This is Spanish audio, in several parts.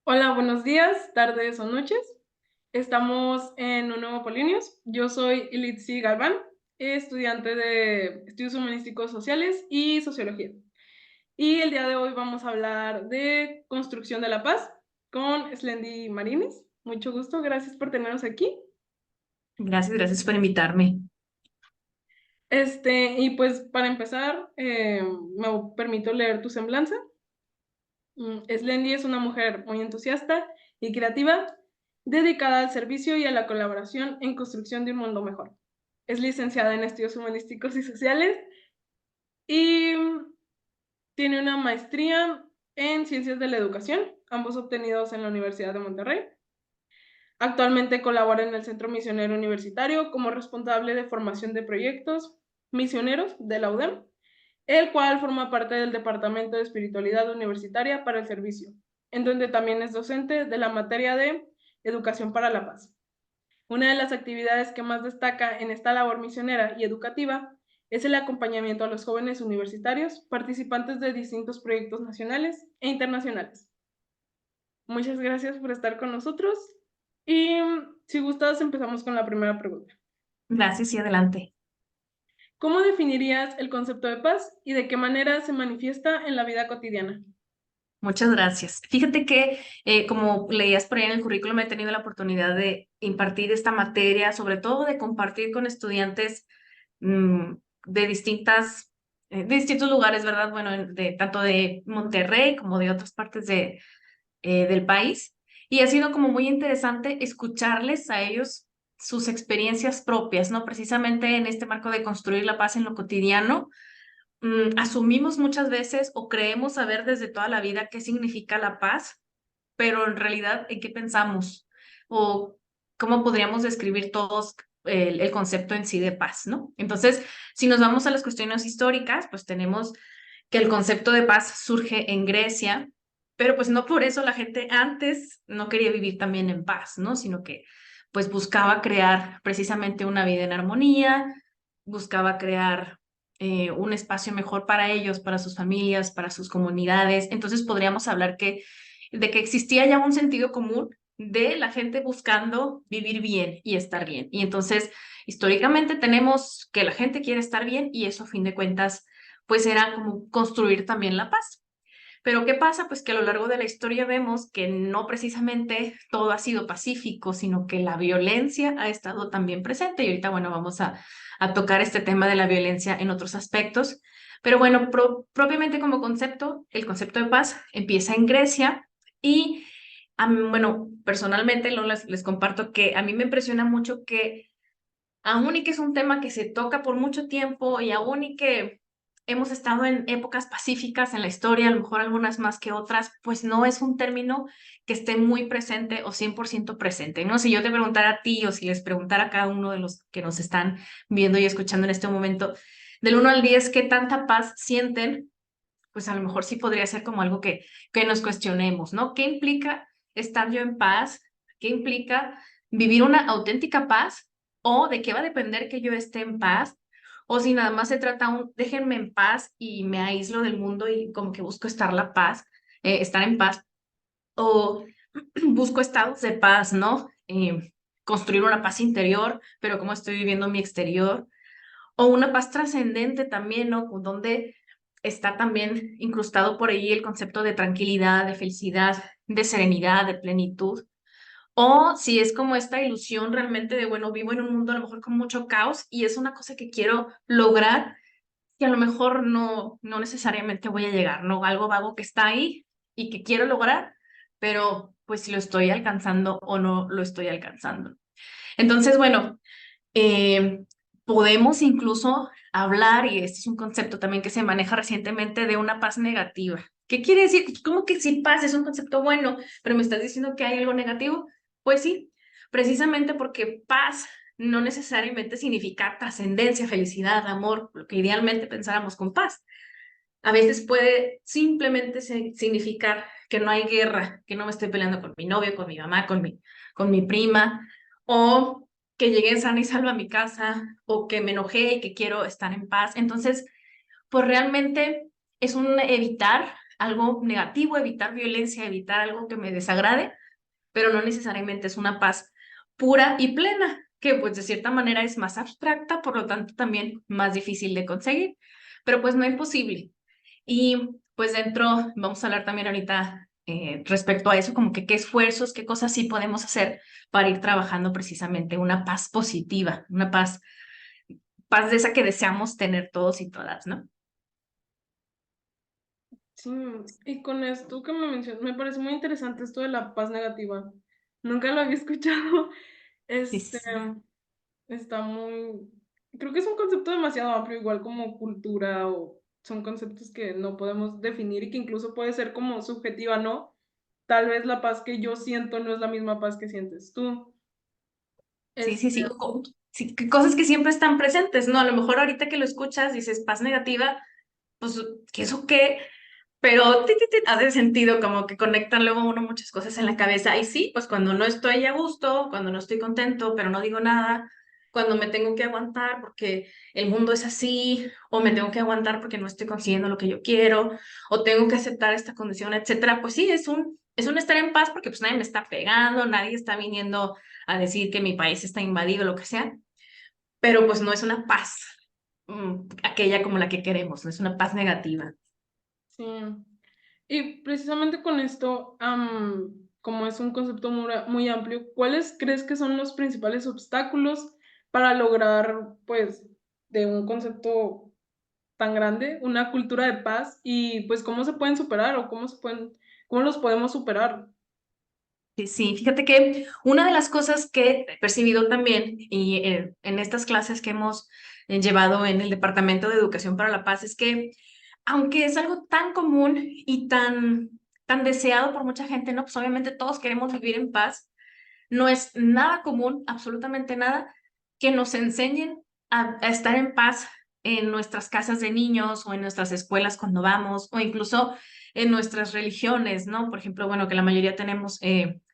Hola, buenos días, tardes o noches. Estamos en un nuevo Polinios. Yo soy Ilitzi Galván, estudiante de Estudios Humanísticos Sociales y Sociología. Y el día de hoy vamos a hablar de construcción de la paz con Slendy Marines. Mucho gusto, gracias por tenernos aquí. Gracias por invitarme. Y pues para empezar, me permito leer tu semblanza. Slendy es una mujer muy entusiasta y creativa, dedicada al servicio y a la colaboración en construcción de un mundo mejor. Es licenciada en estudios humanísticos y sociales y tiene una maestría en ciencias de la educación, ambos obtenidos en la Universidad de Monterrey. Actualmente colabora en el Centro Misionero Universitario como responsable de formación de proyectos misioneros de la UDEM, el cual forma parte del Departamento de Espiritualidad Universitaria para el Servicio, en donde también es docente de la materia de Educación para la Paz. Una de las actividades que más destaca en esta labor misionera y educativa es el acompañamiento a los jóvenes universitarios participantes de distintos proyectos nacionales e internacionales. Muchas gracias por estar con nosotros y si gustas empezamos con la primera pregunta. Gracias y adelante. ¿Cómo definirías el concepto de paz y de qué manera se manifiesta en la vida cotidiana? Muchas gracias. Fíjate que, como leías por ahí en el currículum, he tenido la oportunidad de impartir esta materia, sobre todo de compartir con estudiantes mm, de de distintos lugares, ¿verdad? Bueno, tanto de Monterrey como de otras partes del país. Y ha sido como muy interesante escucharles a ellos sus experiencias propias, ¿no? Precisamente en este marco de construir la paz en lo cotidiano. Asumimos muchas veces o creemos saber desde toda la vida qué significa la paz, pero en realidad, ¿en qué pensamos? O cómo podríamos describir todos el concepto en sí de paz, ¿no? Entonces, si nos vamos a las cuestiones históricas, pues tenemos que el concepto de paz surge en Grecia, pero pues no por eso la gente antes no quería vivir también en paz, ¿no? Sino que pues buscaba crear precisamente una vida en armonía, buscaba crear un espacio mejor para ellos, para sus familias, para sus comunidades. Entonces podríamos hablar de que existía ya un sentido común de la gente buscando vivir bien y estar bien. Y entonces, históricamente tenemos que la gente quiere estar bien y eso a fin de cuentas, pues era como construir también la paz. Pero ¿qué pasa? Pues que a lo largo de la historia vemos que no precisamente todo ha sido pacífico, sino que la violencia ha estado también presente. Y ahorita, bueno, vamos a tocar este tema de la violencia en otros aspectos. Pero bueno, propiamente como concepto, el concepto de paz empieza en Grecia y, bueno, personalmente les comparto que a mí me impresiona mucho que aún y que es un tema que se toca por mucho tiempo y aún y que hemos estado en épocas pacíficas en la historia, a lo mejor algunas más que otras, pues no es un término que esté muy presente o 100% presente, ¿no? Si yo te preguntara a ti o si les preguntara a cada uno de los que nos están viendo y escuchando en este momento, del 1 al 10, ¿qué tanta paz sienten? Pues a lo mejor sí podría ser como algo que nos cuestionemos, ¿no? ¿Qué implica estar yo en paz? ¿Qué implica vivir una auténtica paz? ¿O de qué va a depender que yo esté en paz? O si nada más se trata déjenme en paz y me aíslo del mundo y como que busco estar en paz. O busco estados de paz, ¿no? Construir una paz interior, pero cómo estoy viviendo mi exterior o una paz trascendente también, ¿no? Donde está también incrustado por ahí el concepto de tranquilidad, de felicidad, de serenidad, de plenitud. O si es como esta ilusión realmente de, bueno, vivo en un mundo a lo mejor con mucho caos y es una cosa que quiero lograr y a lo mejor no necesariamente voy a llegar, ¿no? Algo vago que está ahí y que quiero lograr, pero pues si lo estoy alcanzando o no lo estoy alcanzando. Entonces, bueno, eh, podemos incluso hablar, y este es un concepto también que se maneja recientemente, de una paz negativa. ¿Qué quiere decir? ¿Cómo que si paz es un concepto bueno, pero me estás diciendo que hay algo negativo? Pues sí, precisamente porque paz no necesariamente significa trascendencia, felicidad, amor, lo que idealmente pensáramos con paz. A veces puede simplemente significar que no hay guerra, que no me estoy peleando con mi novio, con mi mamá, con mi prima, o que llegué sana y salva a mi casa, o que me enojé y que quiero estar en paz. Entonces, pues realmente es un evitar algo negativo, evitar violencia, evitar algo que me desagrade, pero no necesariamente es una paz pura y plena, que pues de cierta manera es más abstracta, por lo tanto también más difícil de conseguir, pero pues no imposible. Y pues dentro, vamos a hablar también ahorita respecto a eso, como que qué esfuerzos, qué cosas sí podemos hacer para ir trabajando precisamente una paz positiva, una paz de esa que deseamos tener todos y todas, ¿no? Sí, y con esto que me mencionas, me parece muy interesante esto de la paz negativa. Nunca lo había escuchado. Sí, Este, sí, está muy, creo que es un concepto demasiado amplio, igual como cultura o son conceptos que no podemos definir y que incluso puede ser como subjetiva, ¿no? Tal vez la paz que yo siento no es la misma paz que sientes tú. sí, sí, Este, sí, sí, cosas que siempre están presentes, ¿no? A lo mejor ahorita que lo escuchas dices paz negativa, pues, ¿qué eso qué? Pero hace sentido, como que conectan luego uno muchas cosas en la cabeza. Y sí, pues cuando no estoy a gusto, cuando no estoy contento, pero no digo nada, cuando me tengo que aguantar porque el mundo es así, o me tengo que aguantar porque no estoy consiguiendo lo que yo quiero, o tengo que aceptar esta condición, etcétera. Pues sí, es un estar en paz porque pues nadie me está pegando, nadie está viniendo a decir que mi país está invadido, lo que sea, pero pues no es una paz, aquella como la que queremos, no es una paz negativa. sí. Y precisamente con esto, como es un concepto muy amplio, ¿cuáles crees que son los principales obstáculos para lograr, pues, de un concepto tan grande, una cultura de paz y pues cómo se pueden superar o cómo los podemos superar? Sí, sí, fíjate que una de las cosas que he percibido también y en estas clases que hemos llevado en el Departamento de Educación para la Paz es que aunque es algo tan común y tan deseado por mucha gente, ¿no? Pues obviamente todos queremos vivir en paz, no es nada común, absolutamente nada, que nos enseñen a estar en paz en nuestras casas de niños o en nuestras escuelas cuando vamos o incluso en nuestras religiones, ¿no? Por ejemplo, bueno, que la mayoría tenemos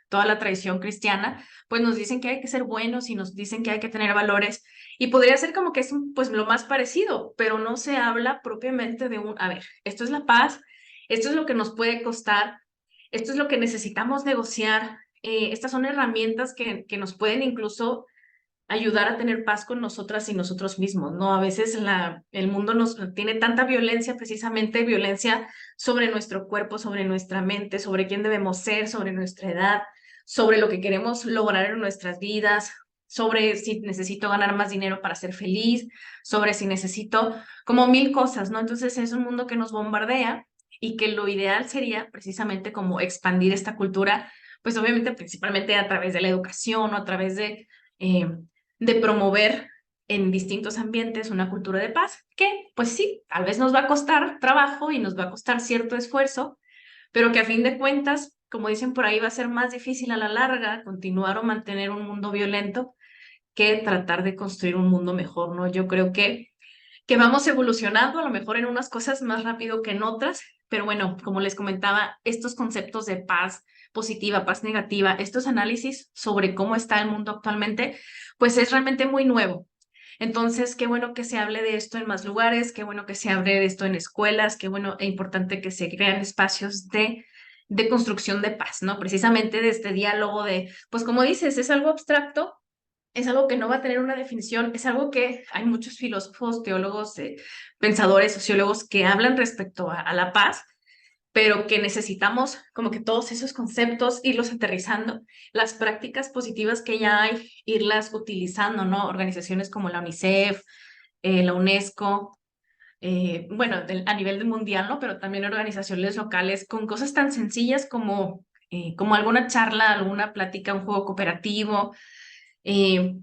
toda la tradición cristiana, pues nos dicen que hay que ser buenos y nos dicen que hay que tener valores y podría ser como que es pues lo más parecido, pero no se habla propiamente de a ver, esto es la paz, esto es lo que nos puede costar, esto es lo que necesitamos negociar, estas son herramientas que nos pueden incluso ayudar a tener paz con nosotras y nosotros mismos, ¿no? A veces el mundo nos tiene tanta violencia, precisamente violencia sobre nuestro cuerpo, sobre nuestra mente, sobre quién debemos ser, sobre nuestra edad, sobre lo que queremos lograr en nuestras vidas, sobre si necesito ganar más dinero para ser feliz, sobre si necesito como mil cosas, ¿no? Entonces es un mundo que nos bombardea y que lo ideal sería precisamente como expandir esta cultura, pues obviamente principalmente a través de la educación o a través eh, de promover en distintos ambientes una cultura de paz, que pues sí, tal vez nos va a costar trabajo y nos va a costar cierto esfuerzo, pero que a fin de cuentas, como dicen por ahí, va a ser más difícil a la larga continuar o mantener un mundo violento que tratar de construir un mundo mejor, ¿no? Yo creo que vamos evolucionando, a lo mejor en unas cosas más rápido que en otras, pero bueno, como les comentaba, estos conceptos de paz positiva, paz negativa, estos análisis sobre cómo está el mundo actualmente, pues es realmente muy nuevo. Entonces, qué bueno que se hable de esto en más lugares, qué bueno que se hable de esto en escuelas, qué bueno e importante que se crean espacios de construcción de paz, ¿no? Precisamente de este diálogo de, pues como dices, es algo abstracto, es algo que no va a tener una definición, es algo que hay muchos filósofos, teólogos, pensadores, sociólogos que hablan respecto a la paz, pero que necesitamos como que todos esos conceptos irlos aterrizando, las prácticas positivas que ya hay, irlas utilizando, ¿no? Organizaciones como la UNICEF, la UNESCO, bueno, a nivel mundial, ¿no? Pero también organizaciones locales con cosas tan sencillas como alguna charla, alguna plática, un juego cooperativo, eh,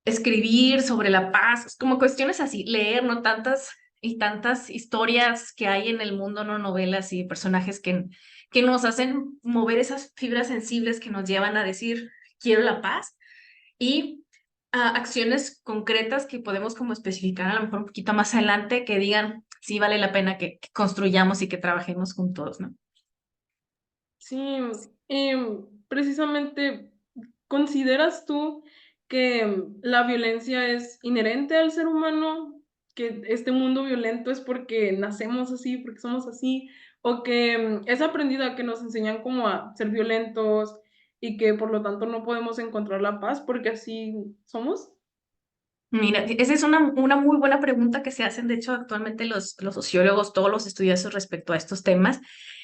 escribir sobre la paz, como cuestiones así, leer, ¿no? Tantas y tantas historias que hay en el mundo, ¿no? Novelas y personajes que nos hacen mover esas fibras sensibles que nos llevan a decir, quiero la paz, y acciones concretas que podemos como especificar a lo mejor un poquito más adelante, que digan, sí vale la pena que construyamos y que trabajemos juntos, ¿no? Sí, precisamente, ¿consideras tú que la violencia es inherente al ser humano? ¿Que este mundo violento es porque nacemos así, porque somos así? o que es aprendida, que nos enseñan como a ser violentos y que por lo tanto no podemos encontrar la paz porque así somos? Mira, esa es una muy buena pregunta que se hacen, de hecho, actualmente los sociólogos, todos los estudiosos respecto a estos temas,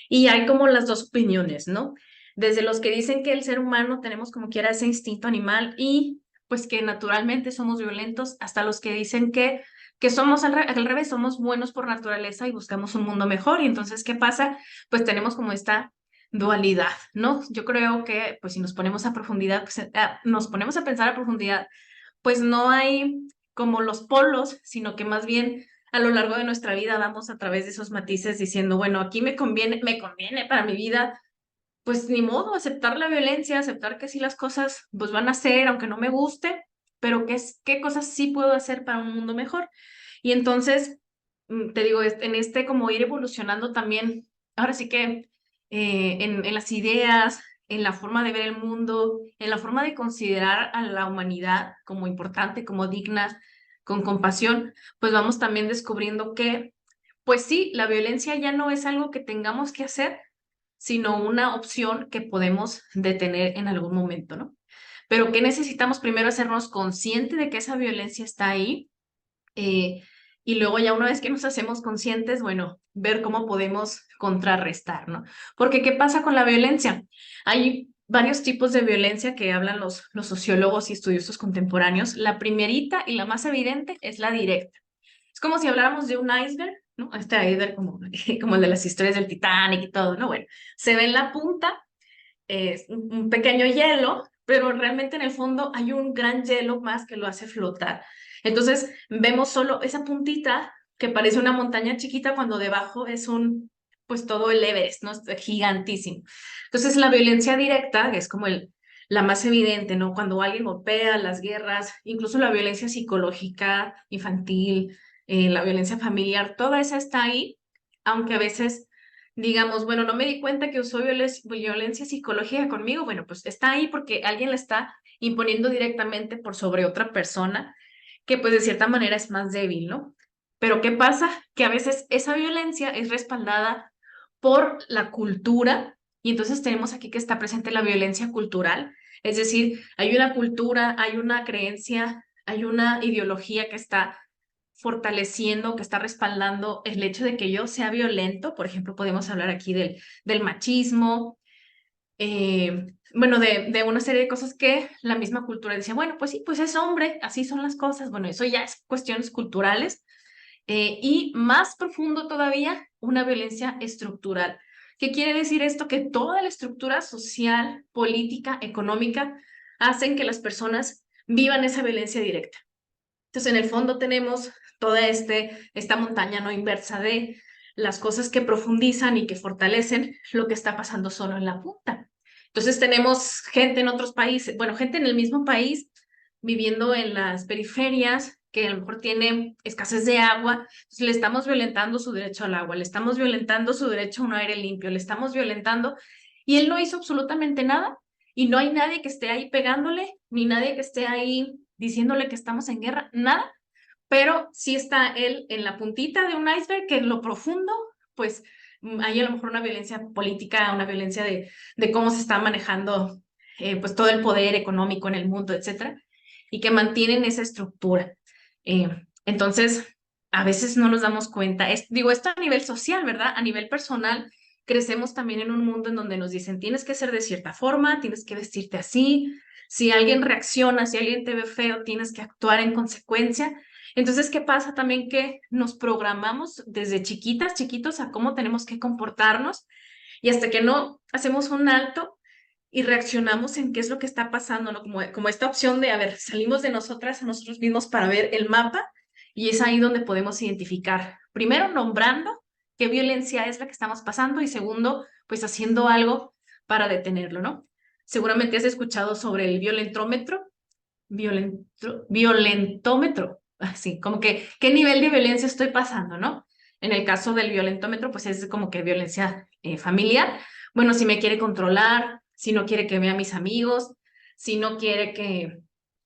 y hay como las dos opiniones, ¿no? Desde los que dicen que el ser humano tenemos como quiera ese instinto animal y pues que naturalmente somos violentos, hasta los que dicen que somos al revés, somos buenos por naturaleza y buscamos un mundo mejor. Y entonces, ¿qué pasa? Pues tenemos como esta dualidad, ¿no? Yo creo que, pues si nos ponemos a profundidad, pues, nos ponemos a pensar a profundidad, pues no hay como los polos, sino que más bien a lo largo de nuestra vida vamos a través de esos matices diciendo, bueno, aquí me conviene para mi vida, pues ni modo, aceptar la violencia, aceptar que sí las cosas pues van a ser, aunque no me guste, pero qué cosas sí puedo hacer para un mundo mejor. Y entonces, te digo, en este como ir evolucionando también, ahora sí que en las ideas, en la forma de ver el mundo, en la forma de considerar a la humanidad como importante, como digna, con compasión, pues vamos también descubriendo que, pues sí, la violencia ya no es algo que tengamos que hacer, sino una opción que podemos detener en algún momento, ¿no? Pero que necesitamos primero hacernos conscientes de que esa violencia está ahí, eh, y luego ya una vez que nos hacemos conscientes, bueno, ver cómo podemos contrarrestar, ¿no? Porque ¿qué pasa con la violencia? Hay varios tipos de violencia que hablan los sociólogos y estudiosos contemporáneos. La primerita y la más evidente es la directa. Es como si habláramos de un iceberg, ¿no? Este iceberg como, como el de las historias del Titanic y todo, ¿no? Bueno, se ve en la punta, es un pequeño hielo, pero realmente en el fondo hay un gran hielo más que lo hace flotar. Entonces vemos solo esa puntita que parece una montaña chiquita cuando debajo es pues todo el Everest, ¿no? Es gigantísimo. Entonces la violencia directa es como la más evidente, ¿no? Cuando alguien golpea, las guerras, incluso la violencia psicológica, infantil, la violencia familiar, toda esa está ahí, aunque a veces digamos, bueno, no me di cuenta que usó violencia psicológica conmigo, bueno, pues está ahí porque alguien la está imponiendo directamente por sobre otra persona que pues de cierta manera es más débil, ¿no? Pero ¿qué pasa? Que a veces esa violencia es respaldada por la cultura y entonces tenemos aquí que está presente la violencia cultural, es decir, hay una cultura, hay una creencia, hay una ideología que está fortaleciendo, que está respaldando el hecho de que yo sea violento. Por ejemplo, podemos hablar aquí del machismo, bueno, de una serie de cosas que la misma cultura decía, bueno, pues sí, pues es hombre, así son las cosas. Bueno, eso ya es cuestiones culturales. Y más profundo todavía, una violencia estructural. ¿Qué quiere decir esto? Que toda la estructura social, política, económica hacen que las personas vivan esa violencia directa. Entonces, en el fondo tenemos toda esta montaña no inversa de las cosas que profundizan y que fortalecen lo que está pasando solo en la punta. Entonces tenemos gente en otros países, bueno, gente en el mismo país viviendo en las periferias que a lo mejor tiene escasez de agua, entonces le estamos violentando su derecho al agua, le estamos violentando su derecho a un aire limpio, le estamos violentando y él no hizo absolutamente nada y no hay nadie que esté ahí pegándole, ni nadie que esté ahí diciéndole que estamos en guerra, nada, pero sí está él en la puntita de un iceberg que en lo profundo, pues hay a lo mejor una violencia política, una violencia de cómo se está manejando pues todo el poder económico en el mundo, etcétera, y que mantienen esa estructura. Eh, entonces, a veces no nos damos cuenta, digo, esto a nivel social, ¿verdad? A nivel personal, crecemos también en un mundo en donde nos dicen, tienes que ser de cierta forma, tienes que vestirte así, si alguien reacciona, si alguien te ve feo, tienes que actuar en consecuencia. Entonces, ¿qué pasa también? Que nos programamos desde chiquitas, chiquitos, a cómo tenemos que comportarnos y hasta que no hacemos un alto y reaccionamos en qué es lo que está pasando, ¿no? Como esta opción de, a ver, salimos de nosotras a nosotros mismos para ver el mapa y es ahí donde podemos identificar, primero, nombrando qué violencia es la que estamos pasando y segundo, pues haciendo algo para detenerlo, ¿no? Seguramente has escuchado sobre el violentómetro, así, como que qué nivel de violencia estoy pasando, ¿no? En el caso del violentómetro, pues es como que violencia familiar. Bueno, si me quiere controlar, si no quiere que vea a mis amigos, si no quiere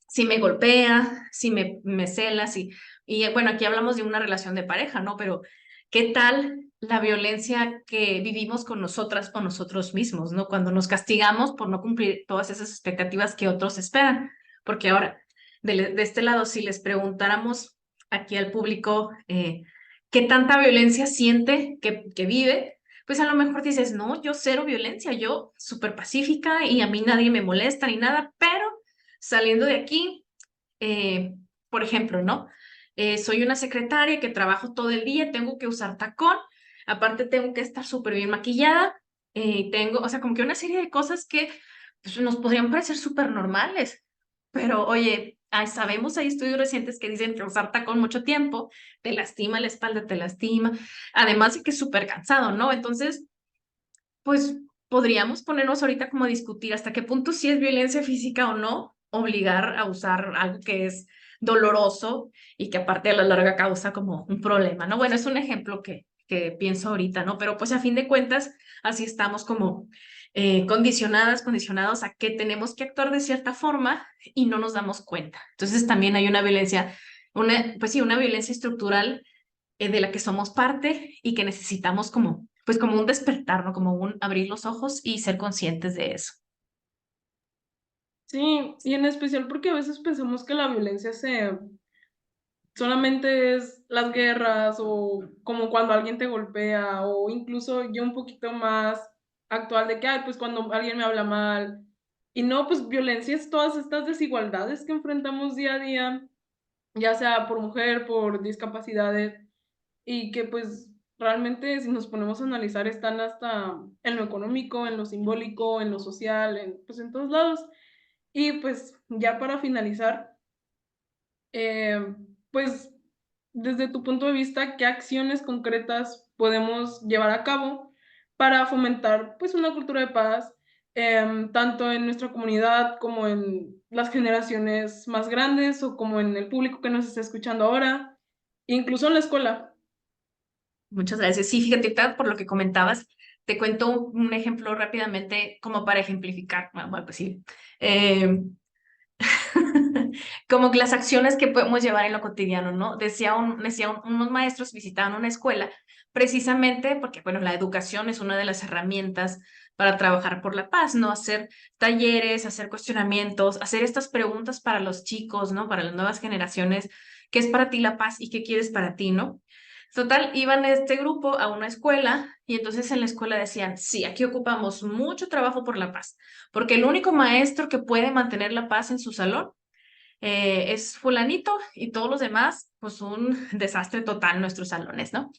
si me golpea, si me cela, si, y bueno, aquí hablamos de una relación de pareja, ¿no? Pero ¿qué tal la violencia que vivimos con nosotras o nosotros mismos, ¿no? Cuando nos castigamos por no cumplir todas esas expectativas que otros esperan. Porque ahora, de este lado, si les preguntáramos aquí al público qué tanta violencia siente que vive, pues a lo mejor dices, no, yo cero violencia, yo súper pacífica y a mí nadie me molesta ni nada, pero saliendo de aquí, eh, por ejemplo, ¿no? Soy una secretaria que trabajo todo el día, tengo que usar tacón, aparte tengo que estar súper bien maquillada, tengo, o sea, como que una serie de cosas que pues, nos podrían parecer súper normales, pero oye, sabemos, hay estudios recientes que dicen que usar tacón mucho tiempo te lastima la espalda, te lastima, además de que es súper cansado, ¿no? Entonces, pues podríamos ponernos ahorita como a discutir hasta qué punto sí es violencia física o no, obligar a usar algo que es doloroso y que aparte a la larga causa como un problema, ¿no? Bueno, es un ejemplo que pienso ahorita, ¿no? Pero pues a fin de cuentas, así estamos como condicionados a que tenemos que actuar de cierta forma y no nos damos cuenta. Entonces también hay una violencia, pues sí, una violencia estructural de la que somos parte y que necesitamos como, pues como un despertar, ¿no? Como un abrir los ojos y ser conscientes de eso. Sí, y en especial porque a veces pensamos que la violencia solamente es las guerras o como cuando alguien te golpea o incluso yo un poquito más actual de que, ay, pues cuando alguien me habla mal. Y no, pues violencia es todas estas desigualdades que enfrentamos día a día, ya sea por mujer, por discapacidades, y que pues realmente si nos ponemos a analizar están hasta en lo económico, en lo simbólico, en lo social, pues en todos lados. Y pues ya para finalizar, pues desde tu punto de vista, ¿qué acciones concretas podemos llevar a cabo para fomentar pues una cultura de paz, tanto en nuestra comunidad como en las generaciones más grandes o como en el público que nos está escuchando ahora, incluso en la escuela? Muchas gracias. Sí, fíjate, ahorita por lo que comentabas, te cuento un ejemplo rápidamente como para ejemplificar. Bueno, pues sí. Eh, como que las acciones que podemos llevar en lo cotidiano, ¿no? Unos maestros visitaban una escuela precisamente porque, bueno, la educación es una de las herramientas para trabajar por la paz, ¿no? Hacer talleres, hacer cuestionamientos, hacer estas preguntas para los chicos, ¿no? Para las nuevas generaciones, ¿qué es para ti la paz y qué quieres para ti, ¿no? Total, iban este grupo a una escuela y entonces en la escuela decían, sí, aquí ocupamos mucho trabajo por la paz, porque el único maestro que puede mantener la paz en su salón es fulanito y todos los demás, pues un desastre total en nuestros salones, ¿no?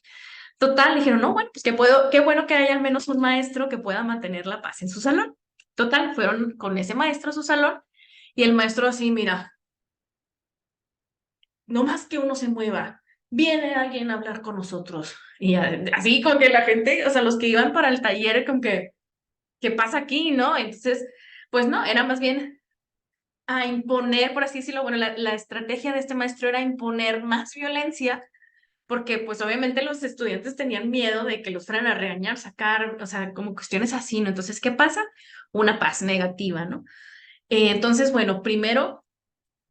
Total, dijeron, no, bueno, pues qué bueno que haya al menos un maestro que pueda mantener la paz en su salón. Total, fueron con ese maestro a su salón y el maestro así, mira, no más que uno se mueva, viene alguien a hablar con nosotros. Y así como que la gente, o sea, los que iban para el taller, como que, ¿qué pasa aquí, no? Entonces, pues no, era más bien a imponer, por así decirlo, bueno, la estrategia de este maestro era imponer más violencia, porque pues obviamente los estudiantes tenían miedo de que los fueran a regañar, sacar, o sea, como cuestiones así, ¿no? Entonces, ¿qué pasa? Una paz negativa, ¿no? Entonces, bueno, primero,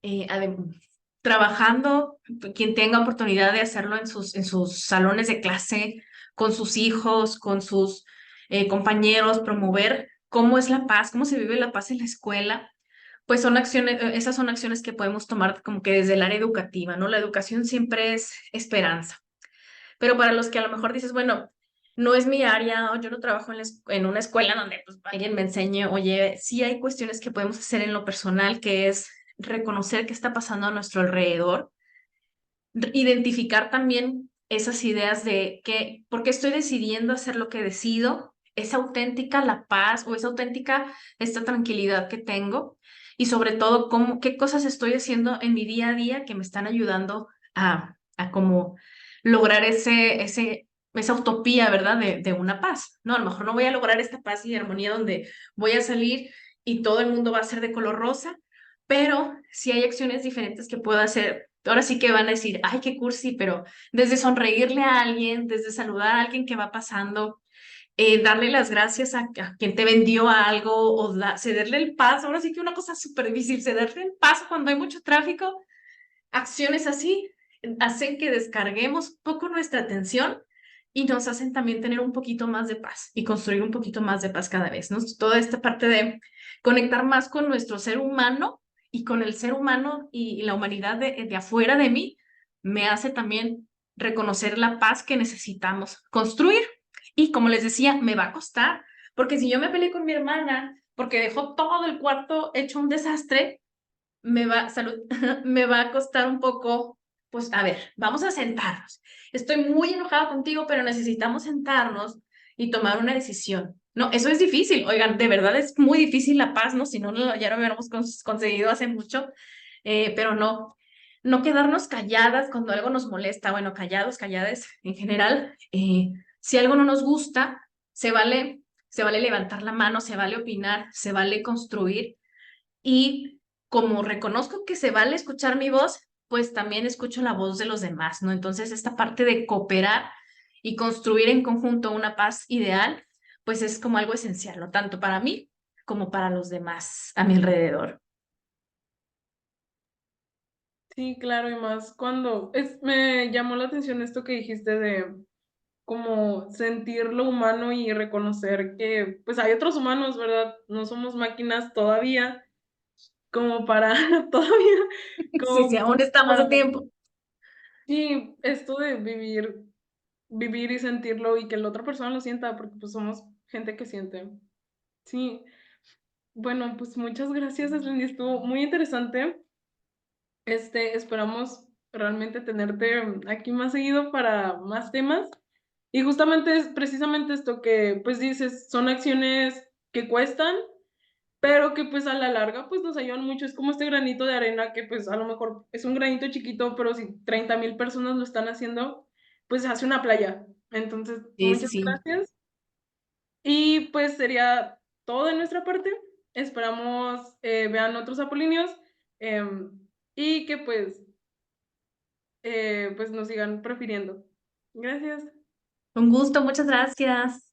eh, adem- trabajando, quien tenga oportunidad de hacerlo en sus salones de clase, con sus hijos, con sus compañeros, promover cómo es la paz, cómo se vive la paz en la escuela, pues son acciones, esas son acciones que podemos tomar como que desde el área educativa, ¿no? La educación siempre es esperanza. Pero para los que a lo mejor dices, bueno, no es mi área, o yo no trabajo en una escuela donde pues, alguien me enseñe, oye, sí hay cuestiones que podemos hacer en lo personal, que es reconocer qué está pasando a nuestro alrededor, identificar también esas ideas de que, ¿por qué estoy decidiendo hacer lo que decido? ¿Es auténtica la paz o es auténtica esta tranquilidad que tengo? Y sobre todo, qué cosas estoy haciendo en mi día a día que me están ayudando a como lograr esa utopía, ¿verdad? De una paz, ¿no? A lo mejor no voy a lograr esta paz y armonía donde voy a salir y todo el mundo va a ser de color rosa, pero si hay acciones diferentes que puedo hacer. Ahora sí que van a decir, ay, qué cursi, pero desde sonreírle a alguien, desde saludar a alguien que va pasando, darle las gracias a quien te vendió algo o cederle el paso. Ahora sí que una cosa súper difícil, cederle el paso cuando hay mucho tráfico. Acciones así hacen que descarguemos poco nuestra atención y nos hacen también tener un poquito más de paz y construir un poquito más de paz cada vez, ¿no? Toda esta parte de conectar más con nuestro ser humano y con el ser humano y la humanidad de afuera de mí me hace también reconocer la paz que necesitamos construir. Y como les decía, me va a costar, porque si yo me peleé con mi hermana porque dejó todo el cuarto hecho un desastre, me va a costar un poco, pues a ver, vamos a sentarnos. Estoy muy enojada contigo, pero necesitamos sentarnos y tomar una decisión. No, eso es difícil. Oigan, de verdad es muy difícil la paz, ¿no? Si no, ya lo hubiéramos conseguido hace mucho, pero no. No quedarnos calladas cuando algo nos molesta, bueno, callados, calladas en general. Si algo no nos gusta, se vale levantar la mano, se vale opinar, se vale construir y como reconozco que se vale escuchar mi voz, pues también escucho la voz de los demás, ¿no? Entonces, esta parte de cooperar y construir en conjunto una paz ideal, pues es como algo esencial, ¿no? Tanto para mí como para los demás a mi alrededor. Sí, claro, y más cuando me llamó la atención esto que dijiste de como sentir lo humano y reconocer que pues hay otros humanos, ¿verdad? No somos máquinas todavía, como para todavía, Sí, como sí, aún estamos para, a tiempo. sí, esto de vivir y sentirlo y que la otra persona lo sienta, porque pues somos gente que siente. Sí, bueno, pues muchas gracias, Ashley, estuvo muy interesante. Esperamos realmente tenerte aquí más seguido para más temas. Y justamente es precisamente esto que, pues dices, son acciones que cuestan, pero que pues a la larga pues nos ayudan mucho. Es como este granito de arena que pues a lo mejor es un granito chiquito, pero si 30,000 personas lo están haciendo, pues se hace una playa. Entonces, Sí, sí, muchas sí. gracias. Y pues sería todo de nuestra parte. Esperamos vean otros apolíneos em, y que pues nos sigan prefiriendo. Gracias. Un gusto, muchas gracias.